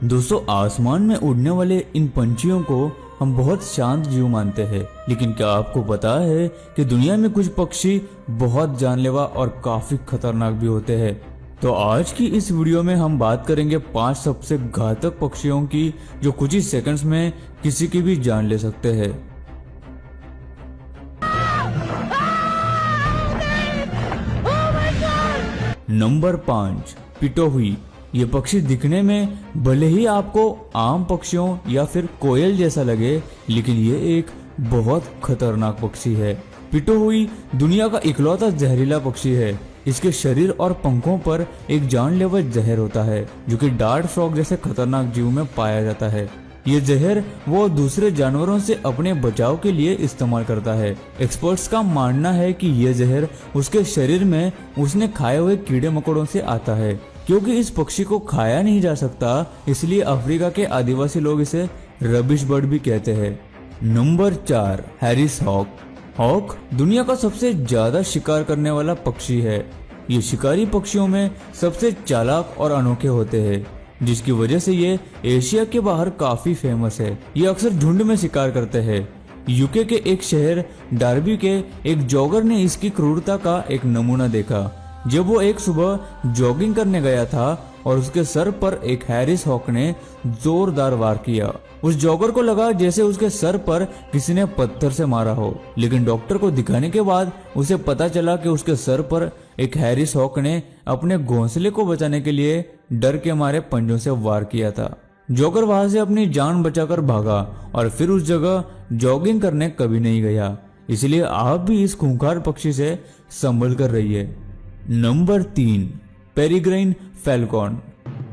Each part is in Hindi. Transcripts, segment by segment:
दोस्तों, आसमान में उड़ने वाले इन पंछियों को हम बहुत शांत जीव मानते हैं, लेकिन क्या आपको पता है कि दुनिया में कुछ पक्षी बहुत जानलेवा और काफी खतरनाक भी होते हैं। तो आज की इस वीडियो में हम बात करेंगे 5 सबसे घातक पक्षियों की जो कुछ ही सेकंड्स में किसी की भी जान ले सकते हैं। नंबर 5, पिटोहुई। ये पक्षी दिखने में भले ही आपको आम पक्षियों या फिर कोयल जैसा लगे, लेकिन ये एक बहुत खतरनाक पक्षी है। पिटोहुई दुनिया का इकलौता जहरीला पक्षी है। इसके शरीर और पंखों पर एक जानलेवा जहर होता है जो कि डार्ट फ्रॉग जैसे खतरनाक जीव में पाया जाता है। ये जहर वो दूसरे जानवरों से अपने बचाव के लिए इस्तेमाल करता है। एक्सपर्ट्स का मानना है कि ये जहर उसके शरीर में उसने खाए हुए कीड़े मकोड़ों से आता है। क्योंकि इस पक्षी को खाया नहीं जा सकता, इसलिए अफ्रीका के आदिवासी लोग इसे रबिश बर्ड भी कहते हैं। Number 4, Harris hoc. हॉक दुनिया का सबसे ज्यादा शिकार करने वाला पक्षी है। ये शिकारी पक्षियों में सबसे चालाक और अनोखे होते हैं, जिसकी वजह से ये एशिया के बाहर काफी फेमस है। ये अक्सर झुंड में शिकार करते हैं। यूके के एक शहर डार्बी के एक जॉगर ने इसकी क्रूरता का एक नमूना देखा जब वो एक सुबह जॉगिंग करने गया था और उसके सर पर एक हैरिस हॉक ने जोरदार वार किया। उस जॉगर को लगा जैसे उसके सर पर किसी ने पत्थर से मारा हो, लेकिन डॉक्टर को दिखाने के बाद उसे पता चला कि उसके सर पर एक हैरिस हॉक ने अपने घोंसले को बचाने के लिए डर के मारे पंजों से वार किया था। जॉगर वहां से अपनी जान बचाकर भागा और फिर उस जगह जॉगिंग करने कभी नहीं गया। इसलिए आप भी इस खूंखार पक्षी से संभल कर रहिए। Number 3, peregrine falcon.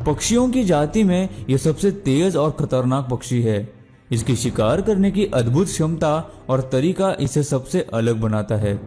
पक्षियों की जाति में यह सबसे तेज और खतरनाक पक्षी है। इसकी शिकार करने की अद्भुत क्षमता और तरीका इसे सबसे अलग बनाता है।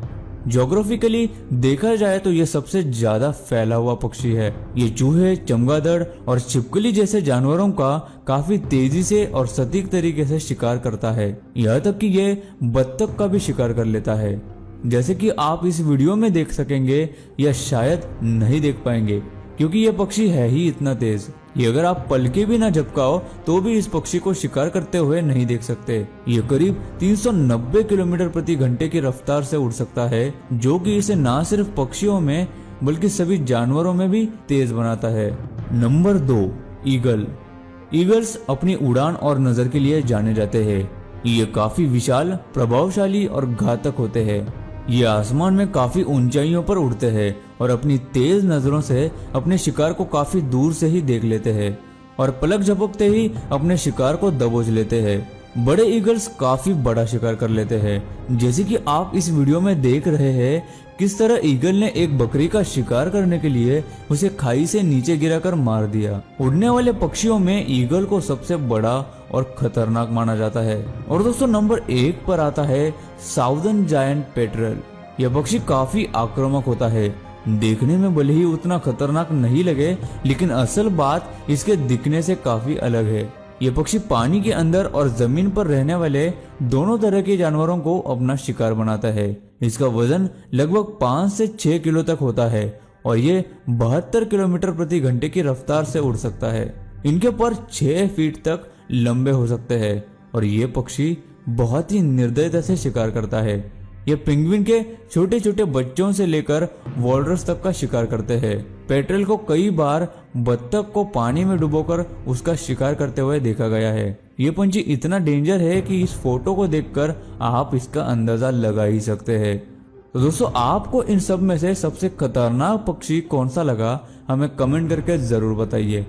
ज्योग्राफिकली देखा जाए तो यह सबसे ज्यादा फैला हुआ पक्षी है। ये चूहे, चमगादड़ और छिपकली जैसे जानवरों का काफी तेजी से और सटीक तरीके से शिकार करता है। यहाँ तक कि ये बत्तख का भी शिकार कर लेता है, जैसे कि आप इस वीडियो में देख सकेंगे या शायद नहीं देख पाएंगे, क्योंकि यह पक्षी है ही इतना तेज। ये अगर आप पलके भी ना झपकाओ तो भी इस पक्षी को शिकार करते हुए नहीं देख सकते। ये करीब 390 किलोमीटर प्रति घंटे की रफ्तार से उड़ सकता है, जो कि इसे ना सिर्फ पक्षियों में बल्कि सभी जानवरों में भी तेज बनाता है। Number 2, eagle. ईगल्स अपनी उड़ान और नजर के लिए जाने जाते हैं। ये काफी विशाल, प्रभावशाली और घातक होते हैं। ये आसमान में काफी ऊंचाइयों पर उड़ते हैं और अपनी तेज नजरों से अपने शिकार को काफी दूर से ही देख लेते हैं और पलक झपकते ही अपने शिकार को दबोच लेते हैं। बड़े ईगल्स काफी बड़ा शिकार कर लेते हैं, जैसे कि आप इस वीडियो में देख रहे हैं किस तरह ईगल ने एक बकरी का शिकार करने के लिए उसे खाई से नीचे गिराकर मार दिया। उड़ने वाले पक्षियों में ईगल को सबसे बड़ा और खतरनाक माना जाता है। और दोस्तों, नंबर 1 पर आता है साउदर्न जायंट पेट्रल। यह पक्षी काफी आक्रामक होता है। देखने में भले ही उतना खतरनाक नहीं लगे, लेकिन असल बात इसके दिखने से काफी अलग है। ये पक्षी पानी के अंदर और जमीन पर रहने वाले दोनों तरह के जानवरों को अपना शिकार बनाता है। इसका वजन लगभग 5 से 6 किलो तक होता है और ये 72 किलोमीटर प्रति घंटे की रफ्तार से उड़ सकता है। इनके पर 6 फीट तक लंबे हो सकते हैं और ये पक्षी बहुत ही निर्दयता से शिकार करता है। ये पेंगुइन के छोटे छोटे बच्चों से लेकर वॉलरस तक का शिकार करते हैं। पेट्रल को कई बार बत्तख को पानी में डुबोकर उसका शिकार करते हुए देखा गया है। ये पंछी इतना डेंजर है कि इस फोटो को देखकर आप इसका अंदाजा लगा ही सकते हैं। तो दोस्तों, आपको इन सब में से सबसे खतरनाक पक्षी कौन सा लगा, हमें कमेंट करके जरूर बताइए।